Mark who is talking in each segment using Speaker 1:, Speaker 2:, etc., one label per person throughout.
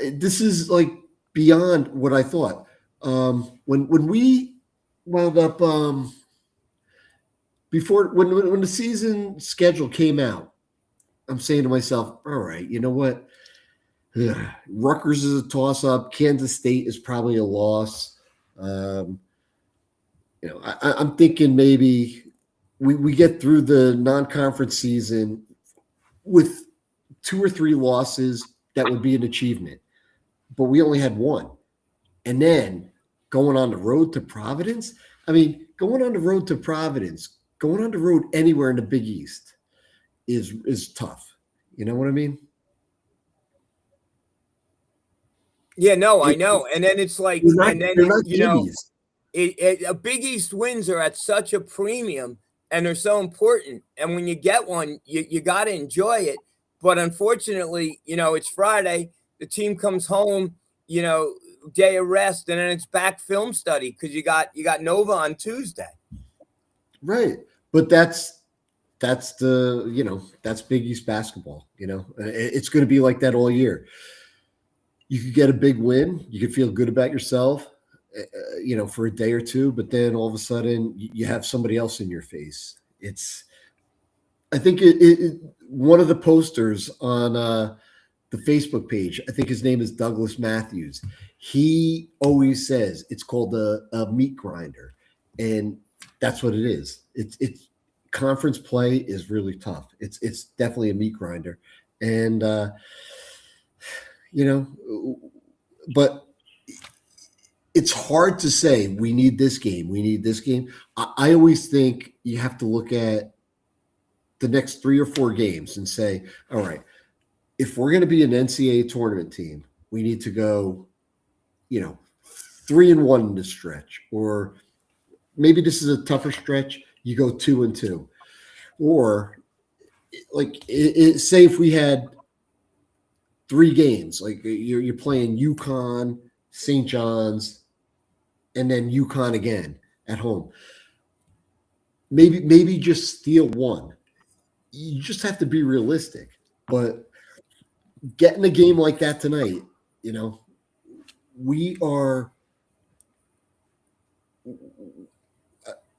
Speaker 1: this is like beyond what I thought. When we wound up before when the season schedule came out, I'm saying to myself, all right, you know what? Ugh, Rutgers is a toss up. Kansas State is probably a loss. Um, I'm thinking maybe we get through the non-conference season with 2 or 3 losses. That would be an achievement. But we only had one. And then going on the road to Providence. I mean, going on the road to Providence, going on the road anywhere in the Big East is tough. You know what I mean?
Speaker 2: Yeah, no, I know. And then it's like,
Speaker 1: They're not,
Speaker 2: and then
Speaker 1: they're not
Speaker 2: you know,
Speaker 1: gimmies.
Speaker 2: a Big East wins are at such a premium and they're so important. And when you get one, you got to enjoy it. But unfortunately, it's Friday. The team comes home, day of rest, and then it's back film study because you got Nova on Tuesday.
Speaker 1: Right. But that's that's Big East basketball. It's going to be like that all year. You could get a big win. You could feel good about yourself, for a day or two, but then all of a sudden you have somebody else in your face. I think one of the posters on the Facebook page, I think his name is Douglas Matthews. He always says it's called a meat grinder. And that's what it is. It's conference play is really tough. It's definitely a meat grinder. And, but it's hard to say we need this game. We need this game. I always think you have to look at the next 3 or 4 games and say, all right, if we're going to be an NCAA tournament team, we need to go, 3-1 in this stretch, or maybe this is a tougher stretch. You go 2-2, or say if we had 3 games, like you're playing UConn, St. John's, and then UConn again at home. Maybe just steal one. You just have to be realistic. But getting a game like that tonight, we are.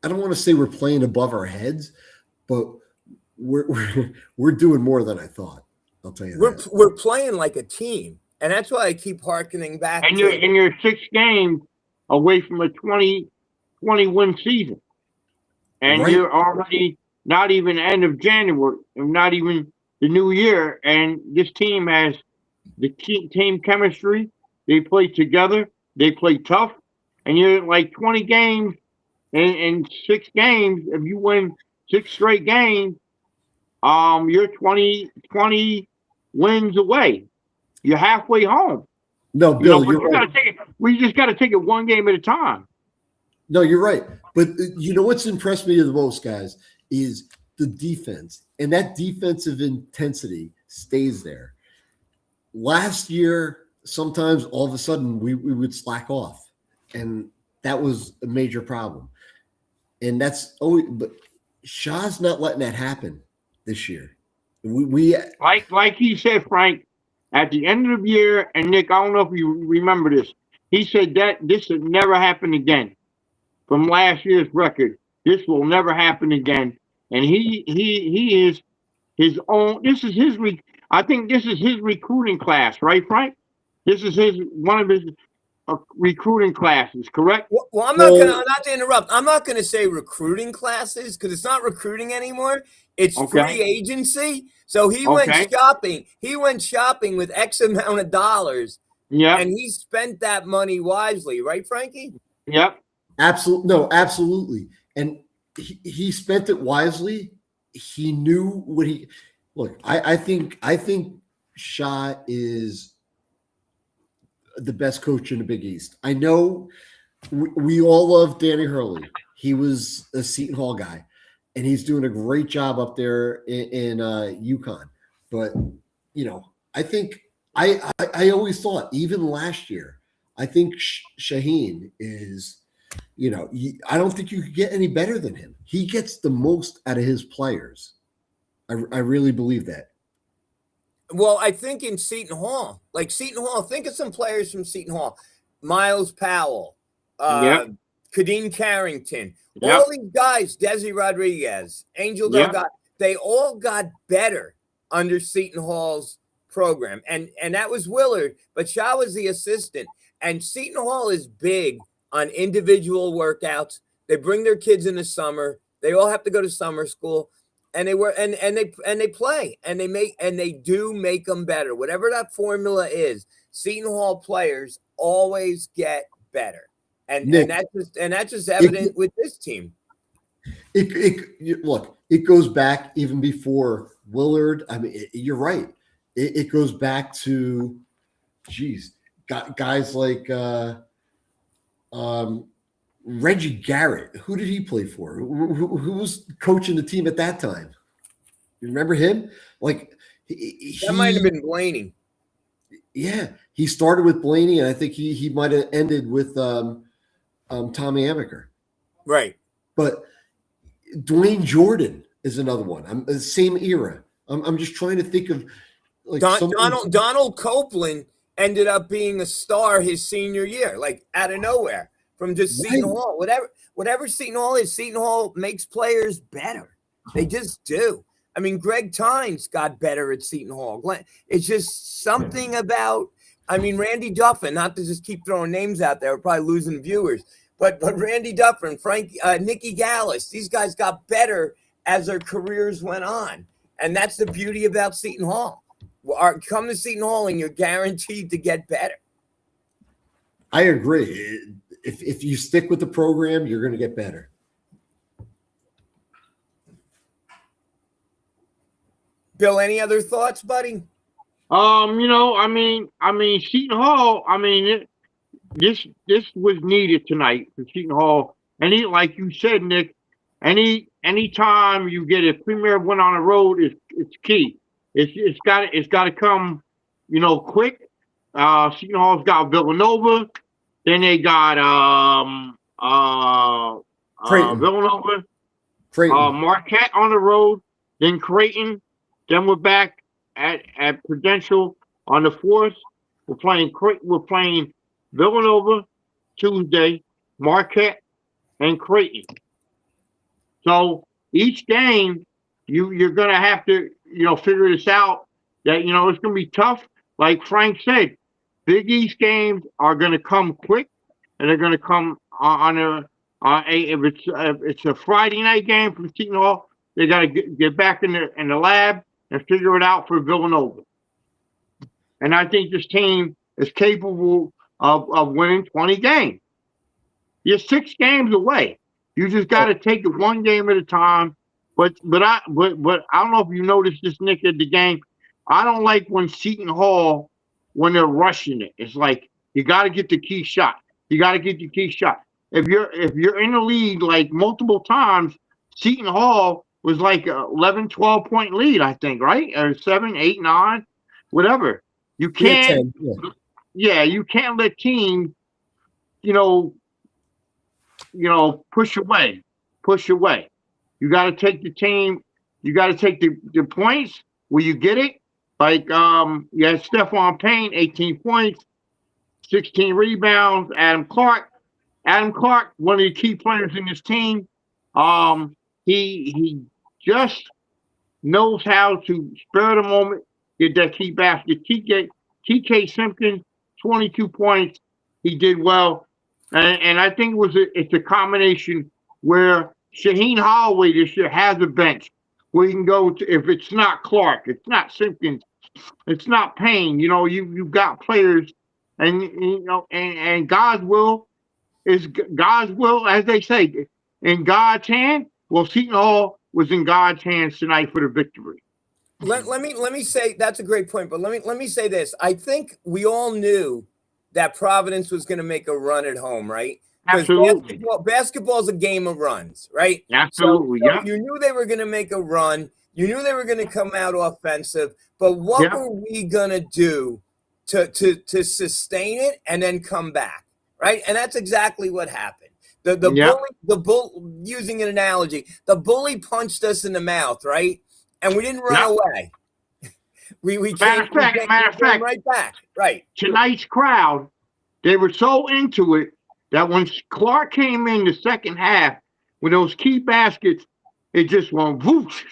Speaker 1: I don't want to say we're playing above our heads, but we're doing more than I thought. I'll tell you that.
Speaker 2: We're playing like a team, and that's why I keep hearkening back.
Speaker 3: And you're 6 games away from a 20 win season, and
Speaker 1: Right.
Speaker 3: You're already not even end of January, not even the new year, and this team has the team chemistry. They play together. They play tough, and you're like 20 games in 6 games. If you win 6 straight games, you're 20 wins away. You're halfway home.
Speaker 1: No, Bill, you're right.
Speaker 3: We just got to take it one game at a time.
Speaker 1: No, you're right. But what's impressed me the most, guys, is the defense. And that defensive intensity stays there. Last year, sometimes all of a sudden we would slack off. And that was a major problem. And that's always, but Shaw's not letting that happen this year. We
Speaker 3: like he said, Frank, at the end of the year, and Nick, I don't know if you remember this. He said that this would never happen again. From last year's record, this will never happen again. And he is his own. This is his. I think this is his recruiting class, right, Frank? This is one of his recruiting classes, correct?
Speaker 2: Well, not to interrupt. I'm not going to say recruiting classes because it's not recruiting anymore. It's free agency. So he went shopping. He went shopping with X amount of dollars.
Speaker 3: Yeah.
Speaker 2: And he spent that money wisely, right, Frankie?
Speaker 3: Yep.
Speaker 1: Absolutely. No, absolutely. And he spent it wisely. He knew what he look. I think Shaw is the best coach in the Big East. I know we all love Danny Hurley. He was a Seton Hall guy, and he's doing a great job up there in UConn. But I think I always thought, even last year, I think Shaheen is. I don't think you could get any better than him. He gets the most out of his players. I really believe that.
Speaker 2: Well, I think in Seton Hall, like Seton Hall, think of some players from Seton Hall. Miles Powell,
Speaker 3: Yep.
Speaker 2: Kadeem Carrington,
Speaker 3: Yep.
Speaker 2: all these guys, Desi Rodriguez, Angel
Speaker 3: Yep.
Speaker 2: Delgado, they all got better under Seton Hall's program. And that was Willard, but Shaw was the assistant. And Seton Hall is big on individual workouts. They bring their kids in the summer. They all have to go to summer school. And they play and they do make them better. Whatever that formula is, Seton Hall players always get better, and
Speaker 1: Nick,
Speaker 2: that's just evident with this team.
Speaker 1: Look, it goes back even before Willard. I mean, you're right. It goes back to, guys like Reggie Garrett. Who did he play for? Who was coaching the team at that time? You remember him? Like
Speaker 2: That might have been Blaney.
Speaker 1: Yeah, he started with Blaney, and I think he might have ended with Tommy Amaker.
Speaker 2: Right.
Speaker 1: But Dwayne Jordan is another one. I'm the same era. I'm just trying to think of like
Speaker 2: Donald Copeland ended up being a star his senior year, like out of nowhere from just Seton Hall. Whatever Seton Hall is, Seton Hall makes players better. They just do. I mean, Greg Tynes got better at Seton Hall. It's just something about, I mean, Randy Duffin, not to just keep throwing names out there, we're probably losing viewers, but Randy Duffin, Nicky Gallis, these guys got better as their careers went on. And that's the beauty about Seton Hall. Come to Seton Hall and you're guaranteed to get better.
Speaker 1: I agree. If you stick with the program, you're going to get better.
Speaker 2: Bill, any other thoughts, buddy?
Speaker 3: I mean, Seton Hall. I mean, this was needed tonight for Seton Hall. Like you said, Nick, any time you get a premier win on the road, it's key. It's got to come, quick. Seton Hall's got Villanova, then they got Villanova,
Speaker 1: Creighton.
Speaker 3: Marquette on the road, then Creighton. Then we're back at Prudential on the 4th. We're playing Villanova Tuesday, Marquette, and Creighton. So each game, you're gonna have to figure this out. That it's gonna be tough. Like Frank said, Big East games are gonna come quick, and they're gonna come if it's a Friday night game from Seton Hall, they gotta get back in the lab and figure it out for Villanova. And I think this team is capable of winning 20 games. You're 6 games away. You just got to take it one game at a time. But I don't know if you noticed this, Nick, at the game. I don't like when Seton Hall, when they're rushing it. It's like you got to get the key shot. You got to get the key shot. If you're in the lead like multiple times, Seton Hall was like 11, 12-point lead, I think, right? Or 7, 8, 9, whatever. You can't,
Speaker 1: 10,
Speaker 3: you can't let teams, push away. You got to take the team. You got to take the points where you get it. Like you had Stephon Payne, 18 points, 16 rebounds. Adam Clark, one of the key players in this team. He just knows how to spare the moment, get that key basket. TK Simpkins, 22 points. He did well. And I think it's a combination where Shaheen Holloway this year has a bench where you can go to, if it's not Clark, it's not Simpkins, it's not Payne. You've got players, and God's will is God's will, as they say, in God's hand. Well, Seton Hall was in God's hands tonight for the victory.
Speaker 2: Let me say that's a great point, but let me say this. I think we all knew that Providence was going to make a run at home, right?
Speaker 3: Absolutely.
Speaker 2: Basketball is a game of runs, right?
Speaker 3: Absolutely.
Speaker 2: So you knew they were going to make a run. You knew they were going to come out offensive. But what were we going to do to sustain it and then come back, right? And that's exactly what happened. The bull, using an analogy, the bully punched us in the mouth, right? And we didn't run away. We
Speaker 3: Matter of fact,
Speaker 2: right back. Right.
Speaker 3: tonight's crowd, they were so into it that when Clark came in the second half with those key baskets, it just went whoosh.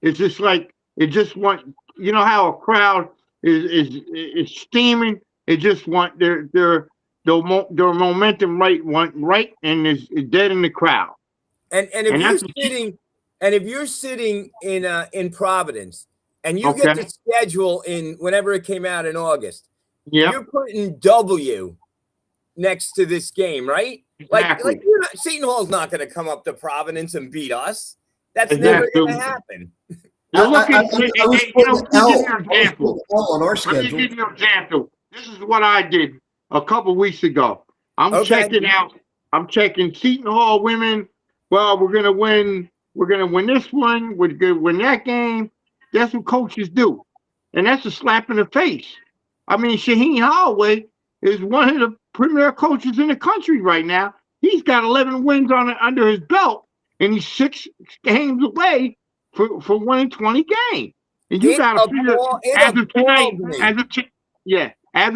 Speaker 3: It's just like it just went. You know how a crowd is steaming. It just went their momentum went right and is dead in the crowd.
Speaker 2: And if you're sitting in Providence and you get the schedule in whenever it came out in August, you're putting W next to this game, right?
Speaker 3: Exactly.
Speaker 2: Like Seton Hall's not going to come up to Providence and beat us. That's never going to happen.
Speaker 3: You're looking.
Speaker 1: I was putting L on our schedule.
Speaker 3: Let me give you an example. This is what I did a couple weeks ago. I'm checking Seton Hall women. Well, we're gonna win. We're gonna win this one. We're gonna win that game. That's what coaches do, and that's a slap in the face. I mean, Shaheen Holloway is one of the premier coaches in the country right now. He's got 11 wins under his belt, and he's 6 games away for winning 20 games. And you got to figure as of tonight. As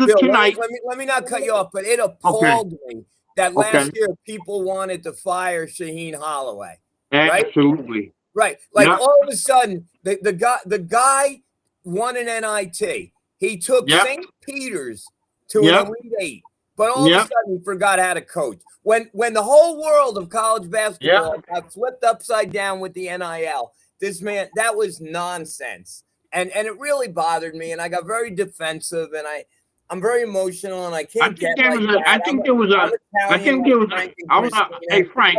Speaker 3: of tonight.
Speaker 2: Let me not cut you off, but it appalled me that last year people wanted to fire Shaheen Holloway. Right?
Speaker 3: Absolutely.
Speaker 2: Right. Like all of a sudden, the guy won an NIT. He took St. Peter's to an Elite Eight, but all of a sudden he forgot how to coach. When the whole world of college basketball got flipped upside down with the NIL, this man, that was nonsense. And it really bothered me, and I got very defensive, and I'm very emotional, and I can't get like that.
Speaker 3: I think there was hey Frank,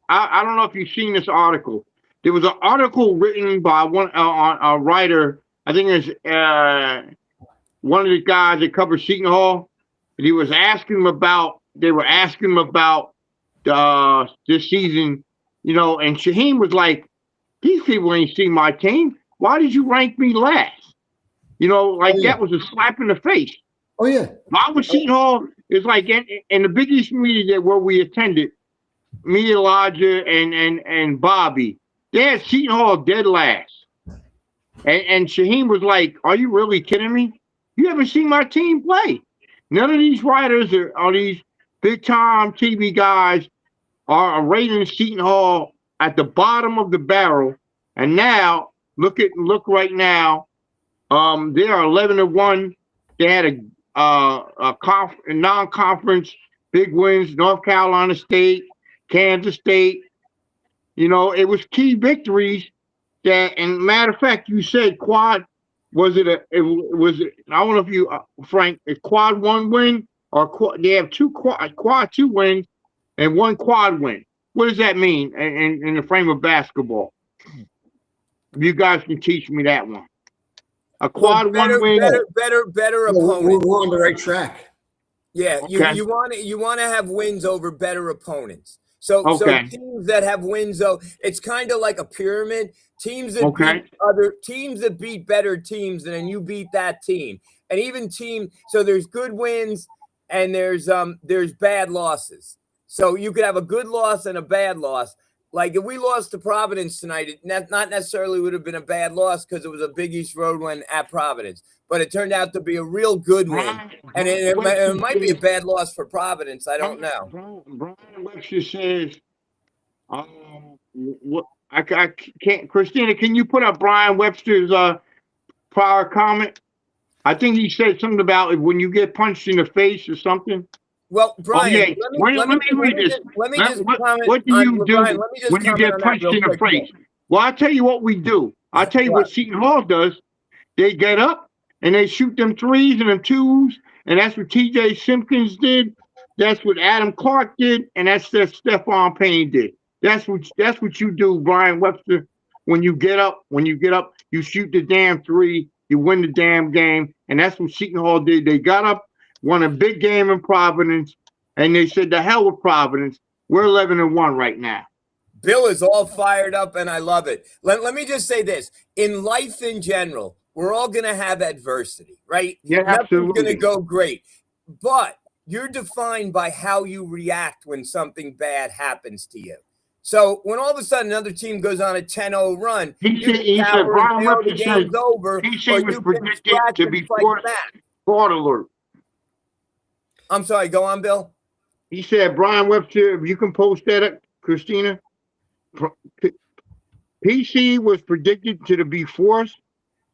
Speaker 3: I don't know if you've seen this article. There was an article written by a writer. I think it's one of the guys that covers Seton Hall. And they were asking him about this season, you know, and Shaheen was like, "These people ain't seen my team. Why did you rank me last?" You know, like that was a slap in the face.
Speaker 1: Oh yeah.
Speaker 3: Why would Seton Hall is like in the Big East media where we attended, me, Elijah, and Bobby, they had Seton Hall dead last. And Shaheen was like, "Are you really kidding me? You haven't seen my team play. None of these writers are these big time TV guys are rating Seton Hall at the bottom of the barrel. And now look right now. They are 11-1. They had a non-conference big wins. North Carolina State, Kansas State. You know, it was key victories. That, and matter of fact, you said quad. Was it? I don't know if you, Frank, a quad 1 win or they have quad 2 wins and 1 quad win. What does that mean in the frame of basketball? You guys can teach me that one. A quad 1 win,
Speaker 2: better opponent.
Speaker 1: We're on the right track.
Speaker 2: Yeah, you want to have wins over better opponents. So teams that have wins, though, it's kind of like a pyramid. Teams that beat better teams, and then you beat that team. And even so there's good wins and there's bad losses. So you could have a good loss and a bad loss. Like if we lost to Providence tonight, it not necessarily would have been a bad loss because it was a Big East road win at Providence. But it turned out to be a real good win. And it might be a bad loss for Providence. I don't know.
Speaker 3: Brian Webster says, what I can't. Christina, can you put up Brian Webster's prior comment? I think he said something about when you get punched in the face or something.
Speaker 2: Well, Brian, let me read this. Let me just comment.
Speaker 3: What do you do when you get punched in the face? Well, I'll tell you what we do. I'll tell you what Seton Hall does. They get up and they shoot them threes and them twos, and that's what T.J. Simpkins did. That's what Adam Clark did, and that's what Stephon Payne did. That's what you do, Brian Webster. When you get up, you shoot the damn three, you win the damn game, and that's what Seton Hall did. They got up, won a big game in Providence, and they said, "The hell with Providence. We're 11-1 right now."
Speaker 2: Bill is all fired up, and I love it. Let me just say this: in life in general, we're all going to have adversity, right?
Speaker 3: Yeah, absolutely.
Speaker 2: Nothing's going to go great, but you're defined by how you react when something bad happens to you. So when all of a sudden another team goes on a 10-0 run,
Speaker 3: he said Brian Webster
Speaker 2: the
Speaker 3: said
Speaker 2: game's over,
Speaker 3: PC was
Speaker 2: you can
Speaker 3: predicted
Speaker 2: scratch
Speaker 3: to
Speaker 2: and
Speaker 3: be
Speaker 2: fight
Speaker 3: forced
Speaker 2: back.
Speaker 3: fraud alert.
Speaker 2: I'm sorry, go on, Bill.
Speaker 3: He said Brian Webster, if you can post that up, Christina. PC was predicted to be forced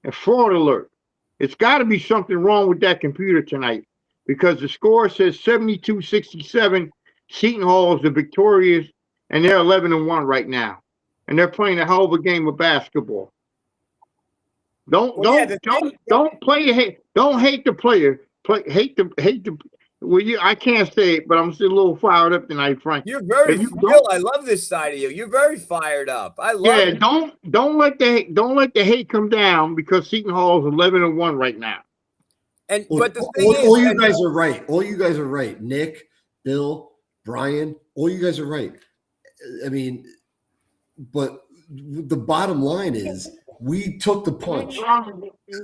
Speaker 3: and fraud alert. It's got to be something wrong with that computer tonight because the score says 72-67. Seton Hall is the victorious, and they're 11-1 right now, and they're playing a hell of a game of basketball. Don't play hate. Don't hate the player. Hate the. Well, I can't say it, but I'm still a little fired up tonight, Frank.
Speaker 2: You're very Bill. I love this side of you. You're very fired up. I love it.
Speaker 3: Don't let the hate come down because Seton Hall is 11-1 right now.
Speaker 2: And
Speaker 1: Look,
Speaker 2: but the thing
Speaker 1: all you guys are right. All you guys are right. Nick, Bill, Brian, all you guys are right. I mean, but the bottom line is we took the punch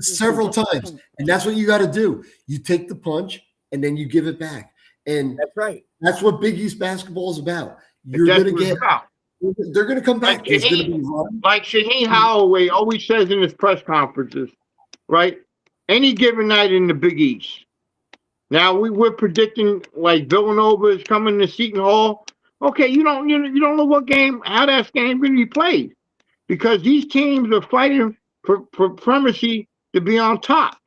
Speaker 1: several times, and that's what you got to do. You take the punch, and then you give it back. And
Speaker 2: that's right.
Speaker 1: That's what Big East basketball is about. You're going to get – they're going to come back.
Speaker 3: Like Shaheen Holloway always says in his press conferences, right? Any given night in the Big East. Now we're predicting like Villanova is coming to Seton Hall. Okay, you don't know what game, how that game going to be played because these teams are fighting for primacy to be on top.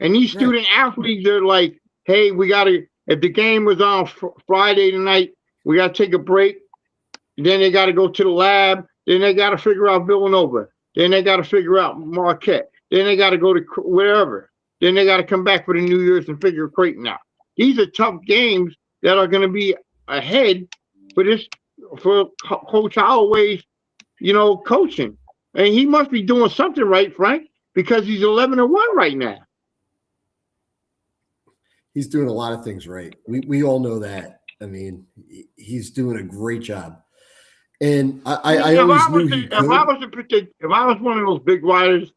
Speaker 3: And these student athletes are like, hey, we got to, if the game was on Friday tonight, we got to take a break. Then they got to go to the lab. Then they got to figure out Villanova. Then they got to figure out Marquette. Then they got to go to wherever. Then they got to come back for the New Year's and figure Creighton out. These are tough games that are going to be ahead for Coach Holloway's, coaching. And he must be doing something right, Frank, because he's 11-1 right now.
Speaker 1: He's doing a lot of things right. We all know that. I mean, he's doing a great job. And I always knew he could.
Speaker 3: If I was one of those big writers,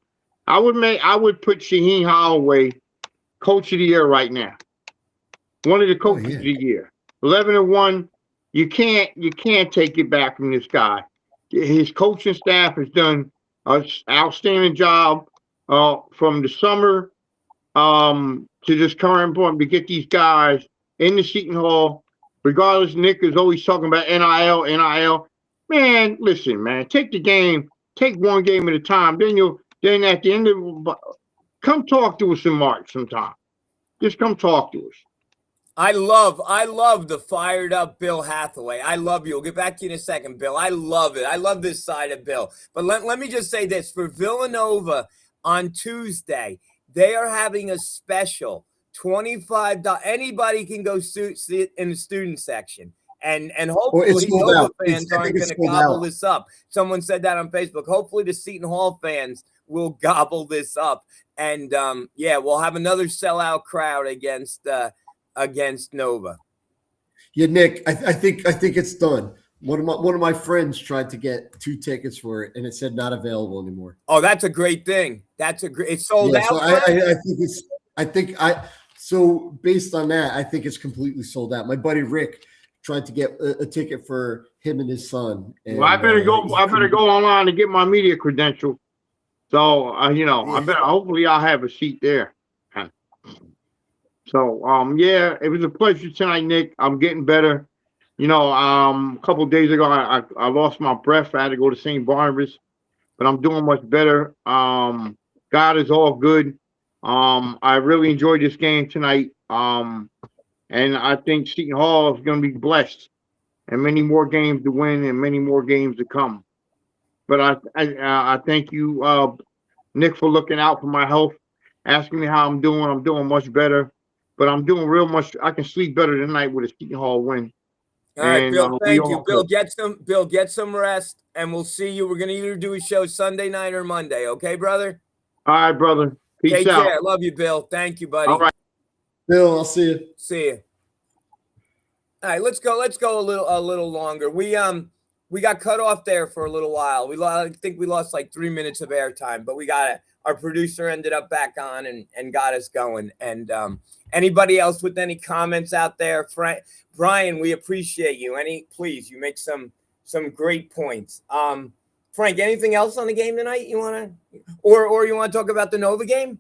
Speaker 3: I would put Shaheen Holloway coach of the year right now. One of the coaches of the year. 11-1. You can't take it back from this guy. His coaching staff has done an outstanding job from the summer to this current point to get these guys in the Seton Hall. Regardless, Nick is always talking about NIL. Man, listen, man, take one game at a time. Then at the end of come talk to us in March sometime. Just come talk to us.
Speaker 2: I love the fired up Bill Hathaway. I love you. We'll get back to you in a second, Bill. I love it. I love this side of Bill. But let me just say this. For Villanova on Tuesday, they are having a special $25. Anybody can go see it in the student section. And hopefully Nova fans aren't going to gobble this up. Someone said that on Facebook. Hopefully the Seton Hall fans will gobble this up. And, we'll have another sellout crowd against Nova.
Speaker 1: Yeah, Nick, I think it's done. One of my friends tried to get 2 tickets for it, and it said not available anymore.
Speaker 2: Oh, that's a great thing. It's sold out.
Speaker 1: So based on that, I think it's completely sold out. My buddy Rick tried to get a ticket for him and his son. And,
Speaker 3: well, I better go online and get my media credential. So hopefully I'll have a seat there. So it was a pleasure tonight, Nick. I'm getting better. A couple of days ago I lost my breath. I had to go to St. Barnabas, but I'm doing much better. God is all good. I really enjoyed this game tonight. And I think Seton Hall is going to be blessed and many more games to win and many more games to come. But I thank you, Nick, for looking out for my health, asking me how I'm doing. I'm doing much better, but I'm doing real much. I can sleep better tonight with a Seton Hall win.
Speaker 2: All right, Bill, thank you. Bill, get some rest, and we'll see you. We're going to either do a show Sunday night or Monday. Okay, brother?
Speaker 3: All right, brother. Peace out.
Speaker 2: Take care. Love you, Bill. Thank you, buddy.
Speaker 3: All right.
Speaker 1: Bill, I'll see you.
Speaker 2: See you. All right, let's go a little longer. We got cut off there for a little while. I think we lost like 3 minutes of airtime, but we got it. Our producer ended up back on and got us going. And anybody else with any comments out there? Brian, we appreciate you. Please, you make some some great points. Frank, anything else on the game tonight you want to, or you want to talk about the Nova game?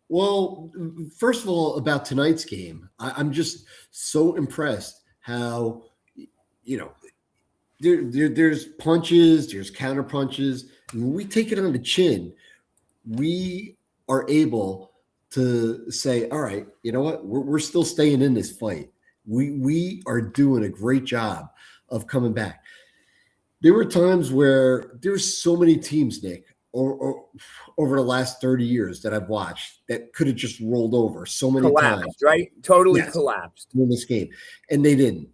Speaker 1: Well, first of all, about tonight's game, I'm just so impressed how, there's punches, there's counter punches. And when we take it on the chin, we are able to say, all right, you know what? We're still staying in this fight. We are doing a great job of coming back. There were times where there's so many teams, Nick, or over the last 30 years that I've watched that could have just rolled over so many times.
Speaker 2: Right? Totally collapsed
Speaker 1: in this game. And they didn't.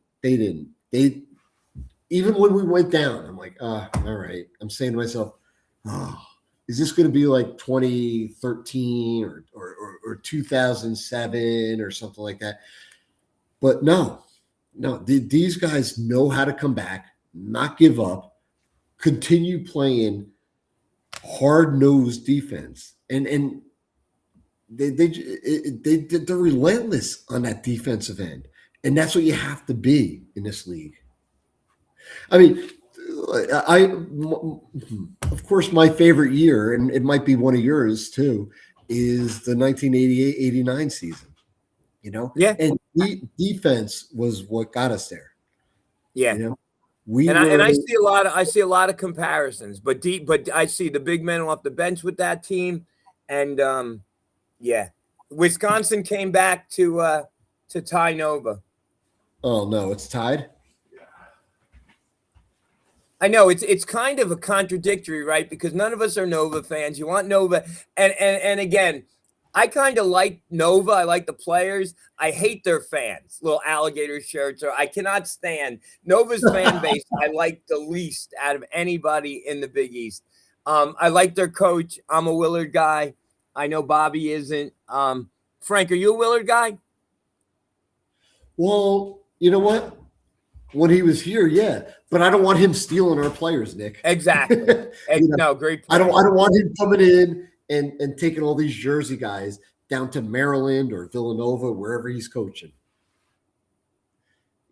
Speaker 1: Even when we went down, I'm like, all right. I'm saying to myself, is this going to be like 2013 or 2007 or something like that? But no, these guys know how to come back, not give up, continue playing hard-nosed defense, and they're relentless on that defensive end, and that's what you have to be in this league. I mean, of course, my favorite year, and it might be one of yours too, is the 1988-89 season.
Speaker 2: Yeah,
Speaker 1: and defense was what got us there.
Speaker 2: Yeah, I see a lot of comparisons, but I see the big men off the bench with that team, and Wisconsin came back to tie Nova.
Speaker 1: Oh no, it's tied.
Speaker 2: I know it's kind of a contradictory, right? Because none of us are Nova fans. You want Nova, and again, I kind of like Nova. I like the players. I hate their fans, little alligator shirts. Or I cannot stand Nova's fan base. I like the least out of anybody in the Big East. I like their coach. I'm a Willard guy. I know Bobby isn't. Frank, are you a Willard guy?
Speaker 1: Well, you know what? When he was here, yeah, but I don't want him stealing our players, Nick.
Speaker 2: Exactly. No, great point.
Speaker 1: I don't want him coming in and taking all these Jersey guys down to Maryland or Villanova, wherever he's coaching.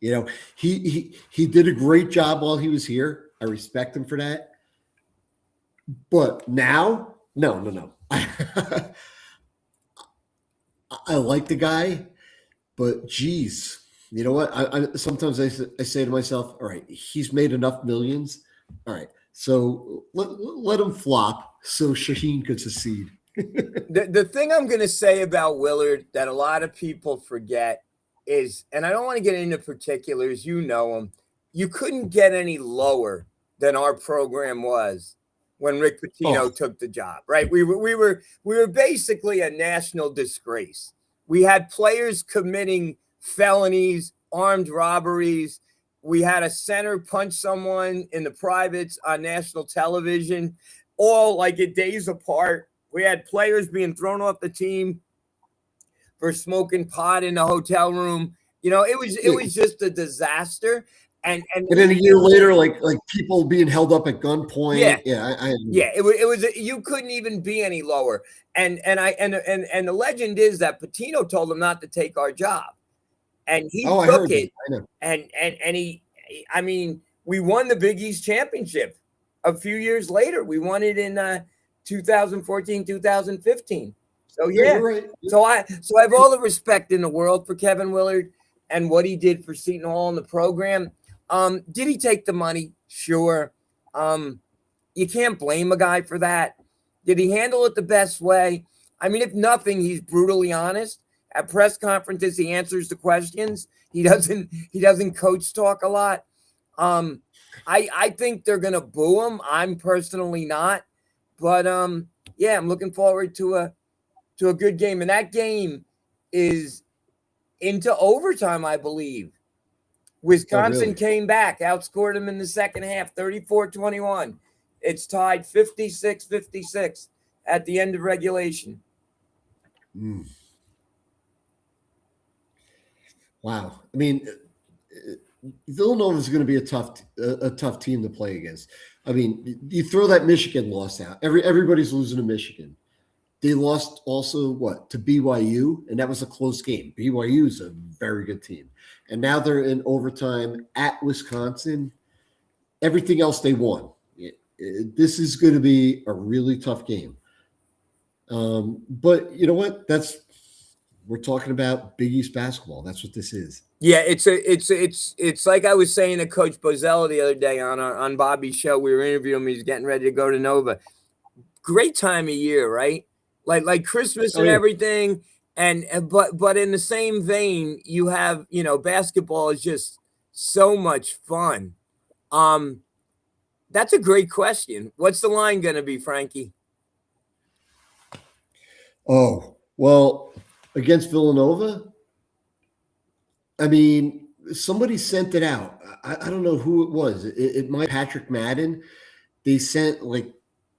Speaker 1: He did a great job while he was here. I respect him for that. But now, no. I like the guy, but geez, you know what? I sometimes I say to myself, all right, he's made enough millions. All right, so let him flop so Shaheen could succeed.
Speaker 2: The thing I'm going to say about Willard that a lot of people forget is, and I don't want to get into particulars, you know him, you couldn't get any lower than our program was when Rick Pitino took the job, right? We were basically a national disgrace. We had players committing felonies, armed robberies. We had a center punch someone in the privates on national television, all like a days apart. We had players being thrown off the team for smoking pot in the hotel room. It was just a disaster. And
Speaker 1: then a year later, like people being held up at gunpoint.
Speaker 2: It was you couldn't even be any lower. And the legend is that Pitino told him not to take our job, and he took it. And we won the Big East championship a few years later. We won it in 2014, 2015. So yeah, right. So I have all the respect in the world for Kevin Willard and what he did for Seton Hall in the program. Did he take the money? Sure. You can't blame a guy for that. Did he handle it the best way? I mean, if nothing, he's brutally honest. At press conferences, he answers the questions. He doesn't coach talk a lot. I think they're gonna boo him. I'm personally not, but I'm looking forward to a good game. And that game is into overtime, I believe. Wisconsin came back, outscored them in the second half, 34-21. It's tied 56-56 at the end of regulation.
Speaker 1: Wow. I mean, Villanova is going to be a tough team to play against. I mean, you throw that Michigan loss out. Everybody's losing to Michigan. They lost also to BYU, and that was a close game. BYU is a very good team, and now they're in overtime at Wisconsin. everything else they won. This is going to be a really tough game. But you know what? We're talking about Big East basketball. That's what this is.
Speaker 2: Yeah, it's like I was saying to Coach Bozelli the other day on Bobby's show. We were interviewing him. He's getting ready to go to Nova. Great time of year, right? Like Christmas and everything. But in the same vein, you have, basketball is just so much fun. That's a great question. What's the line going to be, Frankie?
Speaker 1: Oh, well, against Villanova, I mean, somebody sent it out. I don't know who it was. It might Patrick Madden. They sent I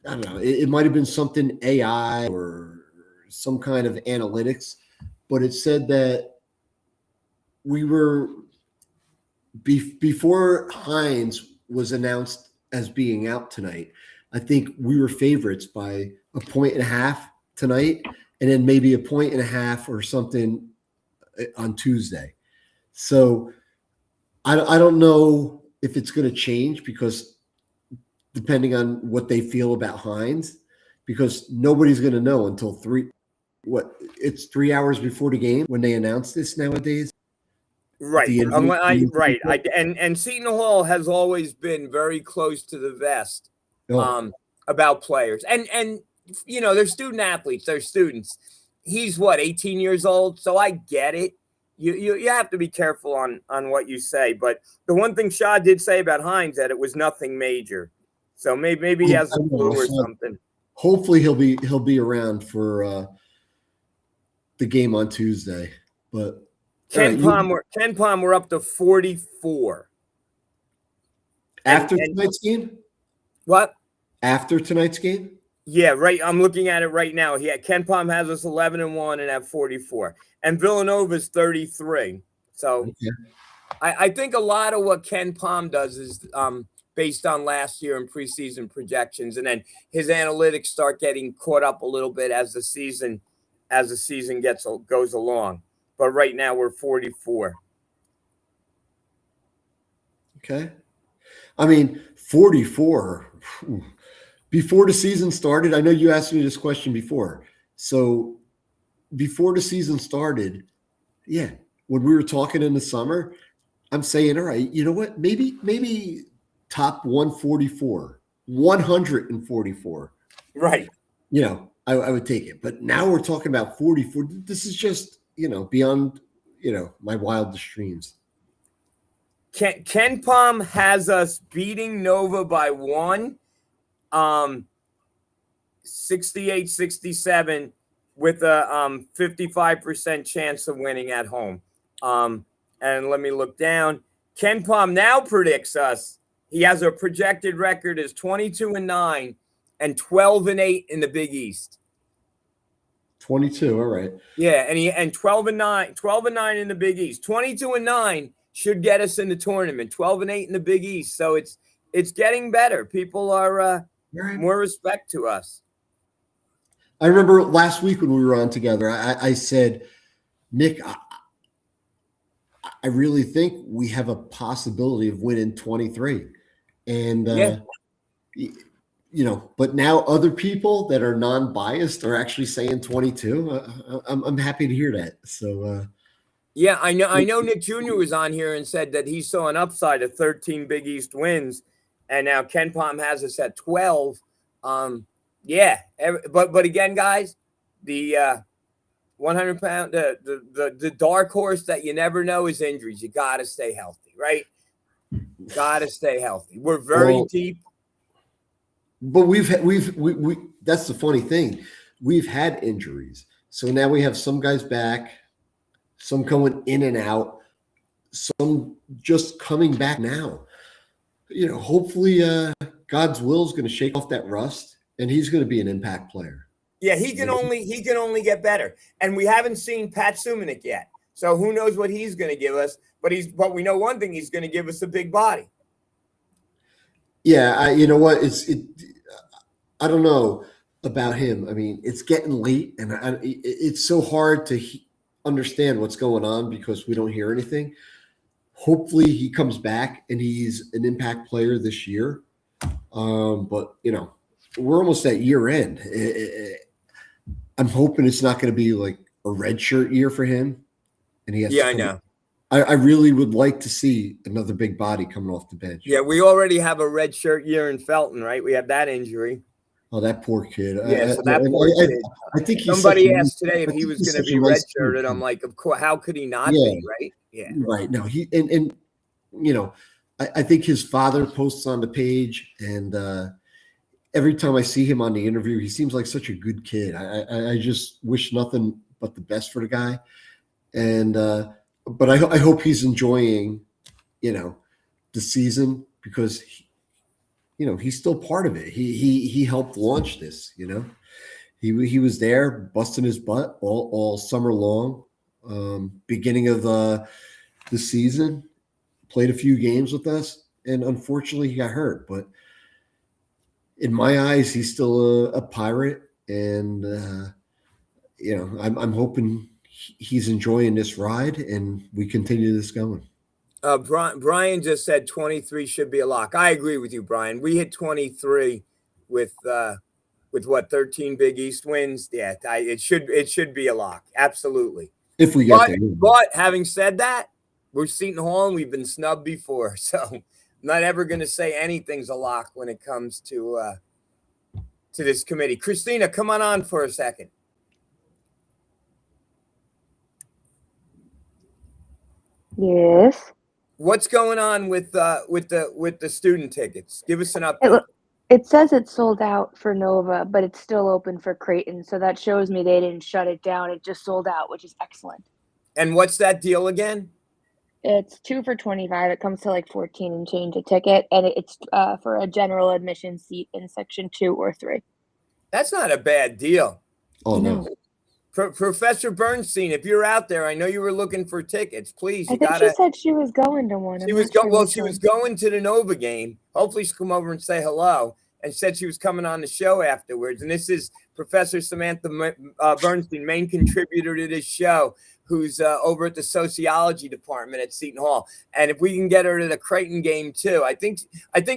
Speaker 1: don't know. It might have been something AI or some kind of analytics, but it said that we were before Hines was announced as being out tonight. I think we were favorites by 1.5 tonight, and then maybe 1.5 or something on Tuesday. So I don't know if it's going to change, because depending on what they feel about Hines, because nobody's going to know until 3 hours before the game when they announce this nowadays.
Speaker 2: Right. Right. And Seton Hall has always been very close to the vest about players. And they're student athletes, they're students. He's 18 years old, so I get it. You have to be careful on what you say. But the one thing Shaw did say about Hines, that it was nothing major. So maybe he has a flu or something.
Speaker 1: Hopefully he'll be around for the game on Tuesday. But
Speaker 2: Ken Palm, we're up to 44.
Speaker 1: After tonight's game?
Speaker 2: What?
Speaker 1: After tonight's game?
Speaker 2: Yeah, right. I'm looking at it right now. Ken Palm has us 11-1 and at 44. And Villanova's 33. So okay. I think a lot of what Ken Palm does is based on last year and preseason projections, and then his analytics start getting caught up a little bit as the season goes along. But right now we're 44.
Speaker 1: Okay. I mean, 44. Before the season started, I know you asked me this question before. So before the season started, yeah, when we were talking in the summer, I'm saying, all right, you know what? Maybe top 144, 144.
Speaker 2: Right.
Speaker 1: I would take it. But now we're talking about 44. This is just, beyond, my wildest dreams.
Speaker 2: Ken Palm has us beating Nova by 1, 68-67, with a 55% chance of winning at home. And let me look down. Ken Palm now predicts us. He has a projected record as 22-9 and 12-8 in the Big East.
Speaker 1: 22, all right.
Speaker 2: Yeah, and 12-9 in the Big East. 22-9 should get us in the tournament. 12-8 in the Big East. So it's getting better. People are more respect to us.
Speaker 1: I remember last week when we were on together, I said, Nick, I really think we have a possibility of winning 23. And, but now other people that are non-biased are actually saying 22. I'm happy to hear that. So,
Speaker 2: yeah, I know Nick Jr. was on here and said that he saw an upside of 13 Big East wins. And now Ken Palm has us at 12. But again, guys, the 100-pound, the dark horse that you never know is injuries. You got to stay healthy, right? Got to stay healthy. We're very deep.
Speaker 1: But we that's the funny thing. We've had injuries. So now we have some guys back, some going in and out, some just coming back now. Hopefully God's will is going to shake off that rust, and he's going to be an impact player.
Speaker 2: Yeah, he can only get better. And we haven't seen Pat Suminick yet. So who knows what he's going to give us, but we know one thing, he's going to give us a big body.
Speaker 1: Yeah, you know what? I don't know about him. I mean, it's getting late, and it's so hard to understand what's going on because we don't hear anything. hopefully he comes back and he's an impact player this year. But we're almost at year end. I'm hoping it's not going to be like a red shirt year for him. And he has
Speaker 2: Yeah, I know.
Speaker 1: I really would like to see another big body coming off the bench.
Speaker 2: Yeah, we already have a red shirt year in Felton, right? We have that injury.
Speaker 1: Oh, that poor kid.
Speaker 2: Yeah, so that poor kid.
Speaker 1: I think
Speaker 2: Somebody asked today if he was going to be redshirted. I'm like, of course. How could he not be? Right? Yeah.
Speaker 1: Right. No, he and I think his father posts on the page, and every time I see him on the interview, he seems like such a good kid. I just wish nothing but the best for the guy, and but I hope he's enjoying, the season because. He's still part of it. He helped launch this. He was there busting his butt all summer long. Beginning of the season, played a few games with us, and unfortunately he got hurt. But in my eyes, he's still a Pirate, and I'm hoping he's enjoying this ride, and we continue this going.
Speaker 2: Brian just said 23 should be a lock. I agree with you, Brian. We hit 23 with what 13 Big East wins. Yeah, it should be a lock. Absolutely.
Speaker 1: If we get there.
Speaker 2: But having said that, we're Seton Hall and we've been snubbed before, so I'm not ever going to say anything's a lock when it comes to this committee. Christina, come on for a second.
Speaker 4: Yes.
Speaker 2: What's going on with the student tickets? Give us an update.
Speaker 4: It says it's sold out for Nova, but it's still open for Creighton. So that shows me they didn't shut it down. It just sold out, which is excellent.
Speaker 2: And what's that deal again?
Speaker 4: It's 2 for $25. It comes to like 14 and change a ticket, and it's for a general admission seat in section 2 or 3.
Speaker 2: That's not a bad deal.
Speaker 1: Oh no.
Speaker 2: Professor Bernstein, if you're out there, I know you were looking for tickets. Please,
Speaker 4: I think she said she was going to one.
Speaker 2: She was going to the Nova game. Hopefully, she'll come over and say hello. And said she was coming on the show afterwards. And this is Professor Samantha Bernstein, main contributor to this show, who's over at the sociology department at Seton Hall. And if we can get her to the Creighton game too, I think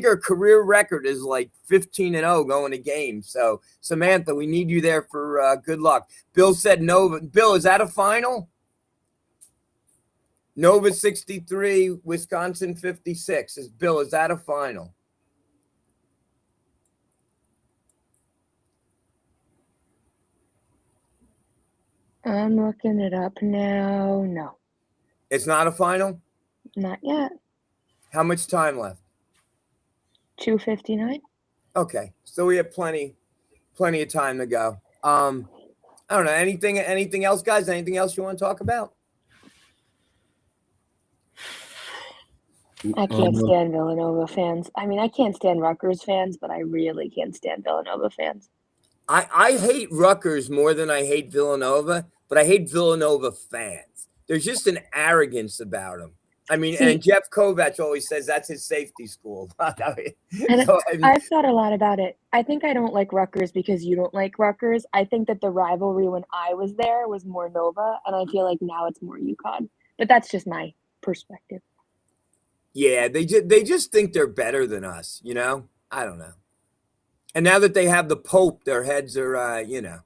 Speaker 2: her career record is like 15-0 going to games. So Samantha, we need you there for good luck. Bill said Nova. Bill, is that a final? Nova 63, Wisconsin 56. Bill, is that a final?
Speaker 4: I'm looking it up now. No.
Speaker 2: It's not a final?
Speaker 4: Not yet.
Speaker 2: How much time left?
Speaker 4: 2:59.
Speaker 2: Okay. So we have plenty of time to go. I don't know. Anything else, guys? Anything else you want to talk about?
Speaker 4: I can't stand Villanova fans. I mean, I can't stand Rutgers fans, but I really can't stand Villanova fans.
Speaker 2: I hate Rutgers more than I hate Villanova, but I hate Villanova fans. There's just an arrogance about them. I mean, and Jeff Kovacs always says that's his safety school.
Speaker 4: I've thought a lot about it. I think I don't like Rutgers because you don't like Rutgers. I think that the rivalry when I was there was more Nova, and I feel like now it's more UConn. But that's just my perspective.
Speaker 2: Yeah, they just think they're better than us, I don't know. And now that they have the Pope, their heads are, they're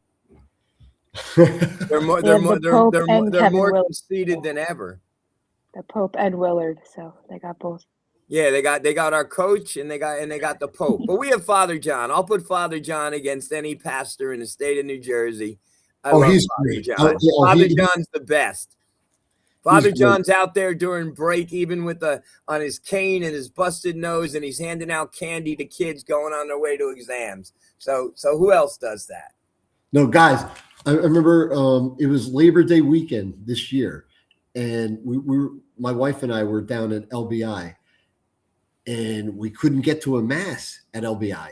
Speaker 2: more conceited than ever.
Speaker 4: The Pope and Willard, so they got both.
Speaker 2: Yeah, they got our coach and they got the Pope. But we have Father John. I'll put Father John against any pastor in the state of New Jersey.
Speaker 1: He's
Speaker 2: Father
Speaker 1: great.
Speaker 2: John. Father John's the best. Father John's out there during break, even on his cane and his busted nose, and he's handing out candy to kids going on their way to exams. So who else does that?
Speaker 1: No, guys, I remember it was Labor Day weekend this year, and my wife and I were down at LBI, and we couldn't get to a mass at LBI.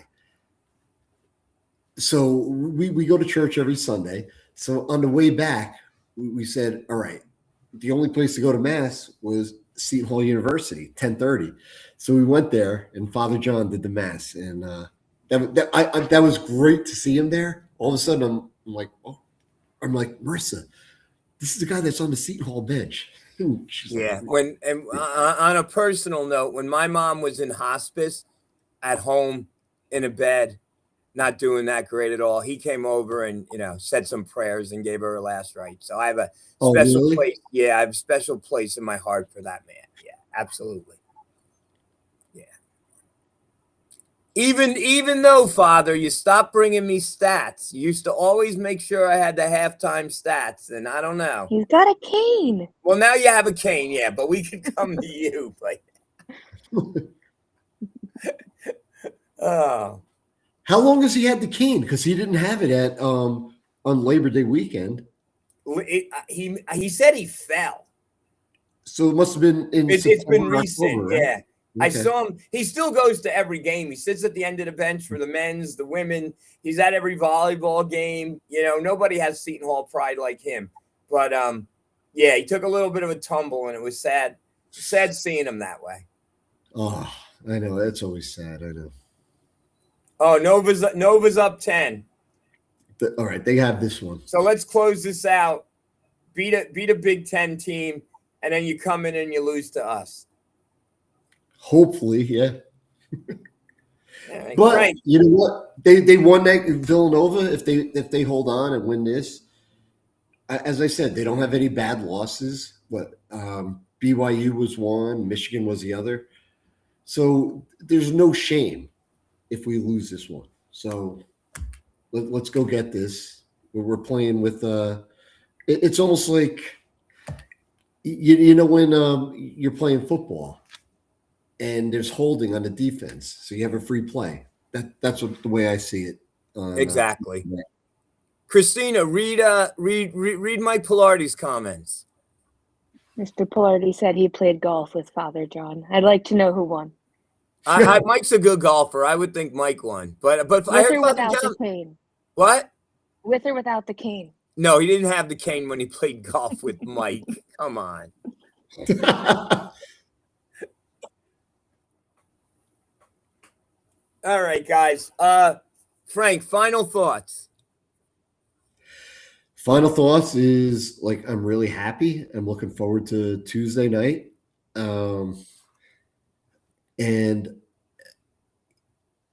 Speaker 1: So we go to church every Sunday. So on the way back, we said, all right, the only place to go to mass was Seton Hall University, 10:30. So we went there, and Father John did the mass, and that was great to see him there. All of a sudden, I'm like, Marissa, This is the guy that's on the Seton Hall bench. She's
Speaker 2: Yeah.
Speaker 1: like,
Speaker 2: On a personal note, when my mom was in hospice at home in a bed, not doing that great at all, he came over and, said some prayers and gave her her last rites. So I have a
Speaker 1: oh,
Speaker 2: special
Speaker 1: really?
Speaker 2: place. Yeah, I have a special place in my heart for that man. Yeah, absolutely. Yeah. Even though, Father, you stopped bringing me stats. You used to always make sure I had the halftime stats, and I don't know.
Speaker 4: He's got a cane.
Speaker 2: Well, now you have a cane, yeah, but we can come to you. Oh.
Speaker 1: How long has he had the cane? Because he didn't have it at on Labor Day weekend.
Speaker 2: He said he fell.
Speaker 1: So it must have been in
Speaker 2: It's been recent,
Speaker 1: October, right?
Speaker 2: yeah. Okay. I saw him. He still goes to every game. He sits at the end of the bench for the men's, the women. He's at every volleyball game. Nobody has Seton Hall pride like him. But yeah, he took a little bit of a tumble, and it was sad seeing him that way.
Speaker 1: Oh, I know. That's always sad. I know.
Speaker 2: Oh, Nova's up 10.
Speaker 1: All right, they have this one.
Speaker 2: So let's close this out. Beat a Big Ten team, and then you come in and you lose to us.
Speaker 1: Hopefully, yeah.
Speaker 2: Yeah,
Speaker 1: But
Speaker 2: Frank,
Speaker 1: you know what? They won that Villanova. If they hold on and win this, as I said, they don't have any bad losses. But BYU was one, Michigan was the other. So there's no shame if we lose this one. So let's go get this. We're playing with it's almost like when you're playing football and there's holding on the defense, so you have a free play. That's the way I see it.
Speaker 2: exactly. Christina, read Mike Pilardi's comments.
Speaker 4: Mr. Pilardi said he played golf with Father John. I'd like to know who won.
Speaker 2: Mike's a good golfer. I would think Mike won, but
Speaker 4: With
Speaker 2: I heard
Speaker 4: or
Speaker 2: Father
Speaker 4: without
Speaker 2: John.
Speaker 4: the cane?
Speaker 2: What?
Speaker 4: With or without the cane?
Speaker 2: No, he didn't have the cane when he played golf with Mike. Come on. All right, guys. Frank, final thoughts.
Speaker 1: Final thoughts is I'm really happy. I'm looking forward to Tuesday night. And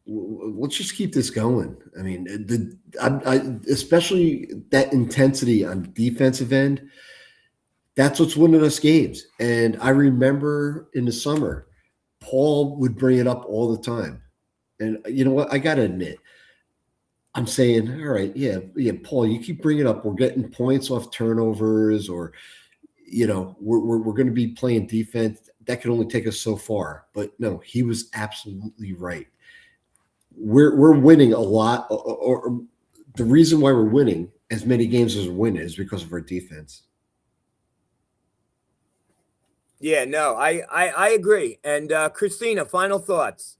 Speaker 1: let's just keep this going. I mean, especially that intensity on defensive end, that's what's winning us games. And I remember in the summer, Paul would bring it up all the time. And you know what? I got to admit, I'm saying, all right, yeah, Paul, you keep bringing it up. We're getting points off turnovers, or we're going to be playing defense. That can only take us so far. But no, he was absolutely right. We're winning a lot, or the reason why we're winning as many games as we're winning is because of our defense.
Speaker 2: Yeah, no, I agree. And Christina, final thoughts.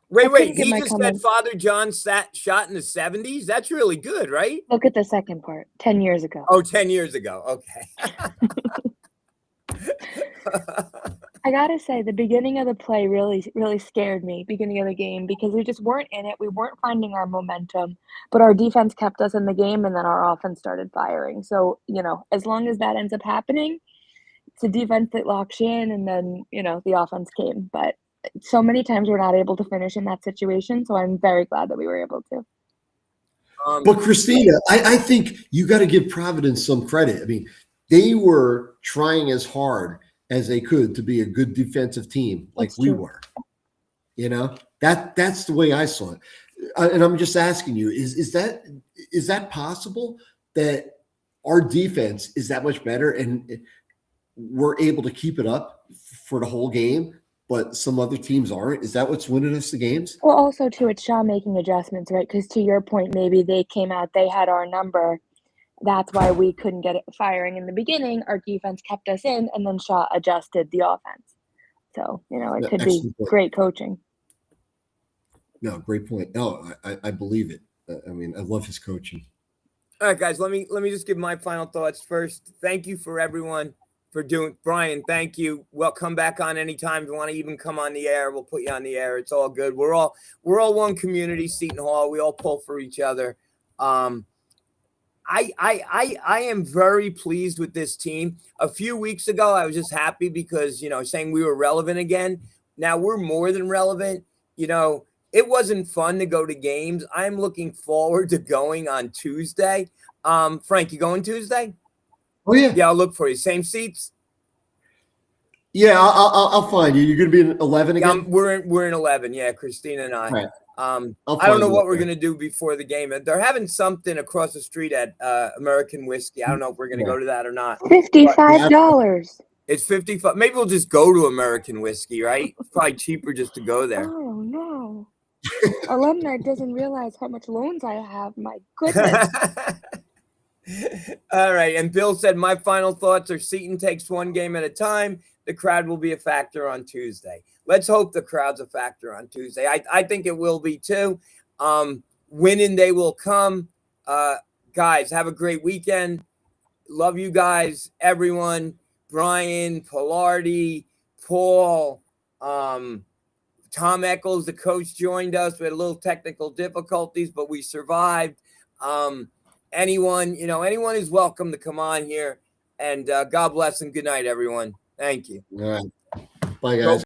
Speaker 2: Wait. He just said Father John shot in the 70s. That's really good, right?
Speaker 4: Look at the second part. 10 years ago.
Speaker 2: Oh, 10 years ago. Okay.
Speaker 4: I gotta say, the beginning of the play really, really scared me, beginning of the game, because we just weren't in it. We weren't finding our momentum, but our defense kept us in the game, and then our offense started firing. So, as long as that ends up happening, it's a defense that locks you in, and then, the offense came. But so many times we're not able to finish in that situation, so I'm very glad that we were able to.
Speaker 1: But Christina, I think you got to give Providence some credit. I mean, they were trying as hard as they could to be a good defensive team, like
Speaker 4: That's
Speaker 1: we
Speaker 4: true.
Speaker 1: were. That's the way I saw it. And I'm just asking you: is that possible that our defense is that much better and we're able to keep it up for the whole game, but some other teams aren't? Is that what's winning us the games?
Speaker 4: Well, also, too, it's Shaw making adjustments, right? Because to your point, maybe they came out, they had our number. That's why we couldn't get it firing in the beginning. Our defense kept us in, and then Shaw adjusted the offense. So, it could be great coaching.
Speaker 1: No, great point. No, I believe it. I mean, I love his coaching.
Speaker 2: All right, guys, let me just give my final thoughts first. Thank you for everyone for doing. Brian, thank you. Well, come back on anytime. If you want to even come on the air, we'll put you on the air. It's all good. We're all one community, Seton Hall. We all pull for each other. I am very pleased with this team. A few weeks ago, I was just happy because, saying we were relevant again. Now we're more than relevant. It wasn't fun to go to games. I'm looking forward to going on Tuesday. Frank, you going Tuesday?
Speaker 1: Oh yeah.
Speaker 2: Yeah, I'll look for you. Same seats?
Speaker 1: Yeah, I'll find you. You're going to be in 11 again?
Speaker 2: We're in 11. Yeah, Christina and I.
Speaker 1: Right.
Speaker 2: I don't know what we're going to do before the game. They're having something across the street at American Whiskey. I don't know if we're going to go to that or not.
Speaker 4: $55.
Speaker 2: It's 55. Maybe we'll just go to American Whiskey, right? It's probably cheaper just to go there.
Speaker 4: Oh, no. Alumni doesn't realize how much loans I have. My goodness.
Speaker 2: All right. And Bill said, my final thoughts are Seton takes one game at a time. The crowd will be a factor on Tuesday. Let's hope the crowd's a factor on Tuesday. I think it will be too. Winning day will come. Guys, have a great weekend. Love you guys, everyone. Brian, Pilardi, Paul, Tom Eccles, the coach, joined us. We had a little technical difficulties, but we survived. Anyone is welcome to come on here. And God bless and good night, everyone. Thank you.
Speaker 1: All right. Bye, guys.